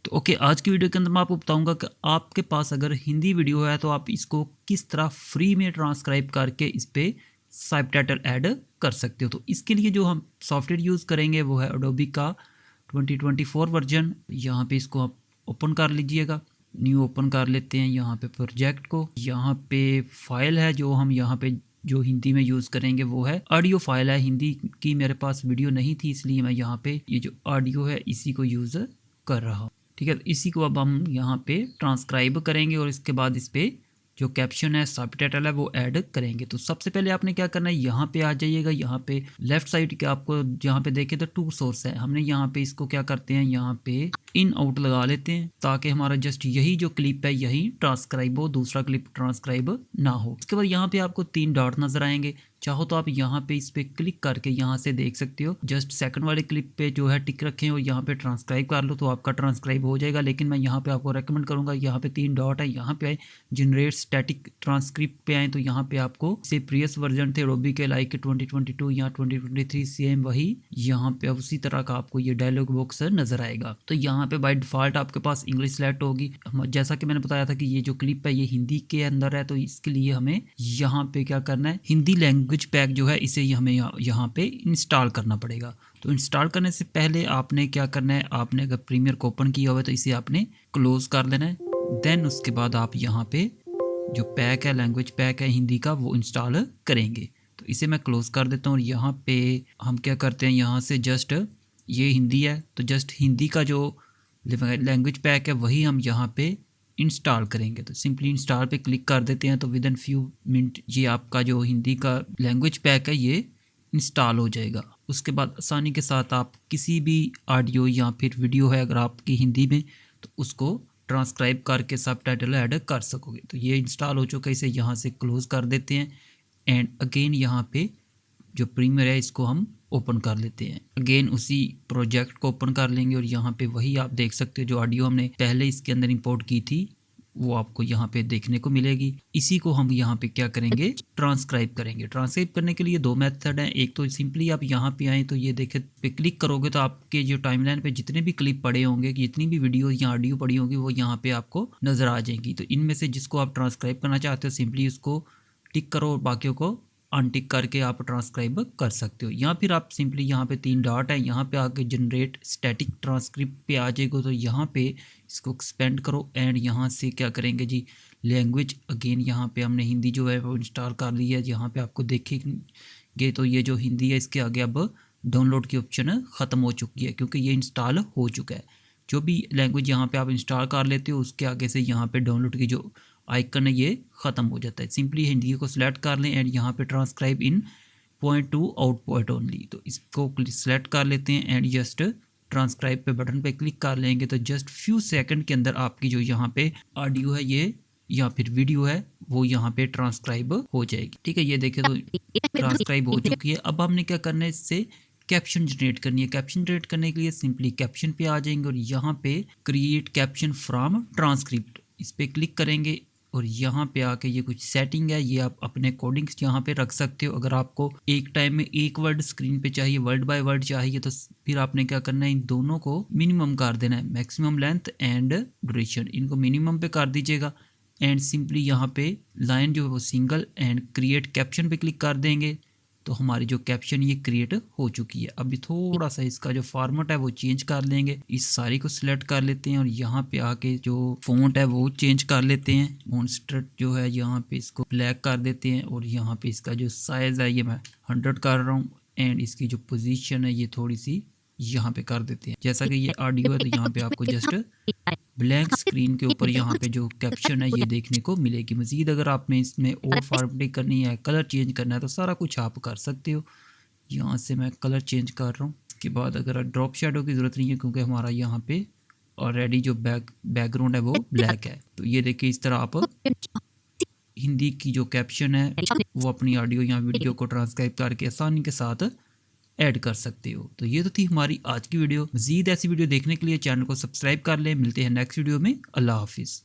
तो ओके, आज की वीडियो के अंदर मैं आपको बताऊंगा कि आपके पास अगर हिंदी वीडियो है तो आप इसको किस तरह फ्री में ट्रांसक्राइब करके इस पर सब टाइटल ऐड कर सकते हो। तो इसके लिए जो हम सॉफ्टवेयर यूज़ करेंगे वो है एडोबी का 2024 वर्जन। यहाँ पे इसको आप ओपन कर लीजिएगा, न्यू ओपन कर लेते हैं यहाँ पे प्रोजेक्ट को। यहाँ पे फाइल है जो हम यहाँ पे जो हिंदी में यूज़ करेंगे वो है ऑडियो फाइल है। हिंदी की मेरे पास वीडियो नहीं थी इसलिए मैं यहाँ पे ये जो ऑडियो है इसी को यूज़ कर रहा हूँ। ठीक है, इसी को अब हम यहाँ पे ट्रांसक्राइब करेंगे और इसके बाद इस पर जो कैप्शन है सब टाइटल है वो ऐड करेंगे। तो सबसे पहले आपने क्या करना है, यहाँ पे आ जाइएगा। यहाँ पे लेफ्ट साइड के आपको यहाँ पे देखें तो टू सोर्स है। हमने यहाँ पे इसको क्या करते हैं, यहाँ पे इन आउट लगा लेते हैं ताकि हमारा जस्ट यही जो क्लिप है यही ट्रांसक्राइब हो, दूसरा क्लिप ट्रांसक्राइब ना हो। इसके बाद यहाँ पे आपको 3 डॉट नजर आएंगे। चाहो तो आप यहाँ पे इस पे क्लिक करके यहाँ से देख सकते हो। जस्ट सेकंड वाले क्लिप पे जो है टिक रखें और यहाँ पे ट्रांसक्राइब कर लो तो आपका ट्रांसक्राइब हो जाएगा। लेकिन मैं यहाँ पे आपको रेकमेंड करूंगा, यहाँ पे 3 डॉट है, यहाँ पे आए जनरेट स्टैटिक ट्रांसक्रिप्ट पे आए तो यहाँ पे आपको से प्रीवियस वर्जन थे एडोबी के लाइक 2022 या 2023 सेम वही यहाँ पे उसी तरह का आपको ये डायलॉग बॉक्स नजर आएगा। तो यहाँ पे बाय डिफॉल्ट आपके पास इंग्लिश सेलेक्ट होगी। जैसा कि मैंने बताया था कि ये जो क्लिप है ये हिंदी के अंदर है तो इसके लिए हमें यहाँ पे क्या करना है, हिंदी लैंग्वेज पैक जो है इसे हमें यहाँ पे इंस्टॉल करना पड़ेगा। तो इंस्टॉल करने से पहले आपने क्या करना है, आपने अगर प्रीमियर को ओपन किया हुआ है तो इसे आपने क्लोज कर देना है। देन उसके बाद आप यहाँ पे जो पैक है, लैंग्वेज पैक है हिंदी का, वो इंस्टॉल करेंगे। तो इसे मैं क्लोज कर देता हूँ और यहाँ पे हम क्या करते हैं, यहाँ से जस्ट ये हिंदी है तो जस्ट हिंदी का जो लैंग्वेज पैक है वही हम यहाँ पे इंस्टॉल करेंगे। तो सिंपली इंस्टॉल पे क्लिक कर देते हैं तो विद इन फ्यू मिनट ये आपका जो हिंदी का लैंग्वेज पैक है ये इंस्टॉल हो जाएगा। उसके बाद आसानी के साथ आप किसी भी ऑडियो या फिर वीडियो है अगर आपकी हिंदी में तो उसको ट्रांसक्राइब करके सब टाइटल ऐड कर सकोगे। तो ये इंस्टॉल हो चुका है, इसे यहाँ से क्लोज कर देते हैं एंड अगेन यहाँ पे जो प्रीमियर है इसको हम ओपन कर लेते हैं। अगेन उसी प्रोजेक्ट को ओपन कर लेंगे और यहाँ पे वही आप देख सकते हो जो ऑडियो हमने पहले इसके अंदर इंपोर्ट की थी वो आपको यहाँ पे देखने को मिलेगी। इसी को हम यहाँ पे क्या करेंगे, ट्रांसक्राइब करेंगे। ट्रांसक्राइब करने के लिए 2 मेथड हैं। एक तो सिंपली आप यहाँ पे आए तो ये देखे पे क्लिक करोगे तो आपके जो टाइमलाइन पे जितने भी क्लिप पड़े होंगे, जितनी भी वीडियो या ऑडियो पड़ी होंगी वो यहाँ पे आपको नजर आ जाएंगी। तो इनमें से जिसको आप ट्रांसक्राइब करना चाहते हो सिंपली उसको टिक करो और बाकियों को अनटिक करके आप ट्रांसक्राइब कर सकते हो। या फिर आप सिंपली यहाँ पे 3 डॉट है, यहाँ पे आके जनरेट स्टैटिक ट्रांसक्रिप्ट पे आ जाएगा तो यहाँ पे इसको एक्सपेंड करो एंड यहाँ से क्या करेंगे जी, लैंग्वेज अगेन यहाँ पे हमने हिंदी जो है वो इंस्टॉल कर ली है। यहाँ पे आपको देखेंगे तो ये जो हिंदी है इसके आगे अब डाउनलोड की ऑप्शन ख़त्म हो चुकी है क्योंकि ये इंस्टॉल हो चुका है। जो भी लैंग्वेज यहाँ पे आप इंस्टॉल कर लेते हो उसके आगे से यहाँ पे डाउनलोड की जो आइकन है ये ख़त्म हो जाता है। सिंपली हिंदी को सिलेक्ट कर लें एंड यहाँ पे transcribe in point to out point only, तो इसको सिलेक्ट कर लेते हैं एंड जस्ट ट्रांसक्राइब पे बटन पे क्लिक कर लेंगे तो जस्ट फ्यू सेकंड के अंदर आपकी जो यहाँ पे ऑडियो है ये या फिर वीडियो है वो यहाँ पे ट्रांसक्राइब हो जाएगी। ठीक है, ये देखें तो ट्रांसक्राइब हो चुकी है। अब हमने क्या करना है, इससे कैप्शन जनरेट करनी है। कैप्शन जनरेट करने के लिए सिंपली कैप्शन पे आ जाएंगे और यहाँ पे क्रिएट कैप्शन फ्रॉम ट्रांसक्रिप्ट इस पे क्लिक करेंगे और यहाँ पे आके ये कुछ सेटिंग है ये आप अपने अकॉर्डिंग यहाँ पे रख सकते हो। अगर आपको एक टाइम में एक वर्ड स्क्रीन पे चाहिए, वर्ड बाय वर्ड चाहिए तो फिर आपने क्या करना है, इन दोनों को मिनिमम कर देना है। मैक्सिमम लेंथ एंड ड्यूरेशन इनको मिनिमम पे कर दीजिएगा एंड सिंपली यहाँ पे लाइन जो है वो सिंगल एंड क्रिएट कैप्शन पे क्लिक कर देंगे तो हमारी जो कैप्शन ये क्रिएट हो चुकी है। अभी थोड़ा सा इसका जो फॉर्मेट है वो चेंज कर लेंगे। इस सारी को सिलेक्ट कर लेते हैं और यहाँ पे आके जो फॉन्ट है वो चेंज कर लेते हैं। मॉन्स्टर जो है यहाँ पे इसको ब्लैक कर देते हैं और यहाँ पे इसका जो साइज है ये मैं 100 कर रहा हूँ एंड इसकी जो पोजीशन है ये थोड़ी सी यहाँ पे कर देते हैं। जैसा कि ये ऑडियो है तो यहाँ पे आपको जस्ट ब्लैंक स्क्रीन के ऊपर यहाँ पे जो कैप्शन है ये देखने को मिलेगी। मजीद अगर आपने इसमें और फॉर्मेटिंग करनी है, कलर चेंज करना है तो सारा कुछ आप कर सकते हो। यहाँ से मैं कलर चेंज कर रहा हूँ। इसके बाद अगर ड्रॉप शेडो की ज़रूरत नहीं है क्योंकि हमारा यहाँ पे ऑलरेडी जो बैकग्राउंड है वो ब्लैक है। तो ये देखिए इस तरह आप हिंदी की जो कैप्शन है वो अपनी ऑडियो या वीडियो को ट्रांसक्राइब करके आसानी के साथ ऐड कर सकते हो। तो ये तो थी हमारी आज की वीडियो। मजीद ऐसी वीडियो देखने के लिए चैनल को सब्सक्राइब कर लें। मिलते हैं नेक्स्ट वीडियो में। अल्लाह हाफिज़।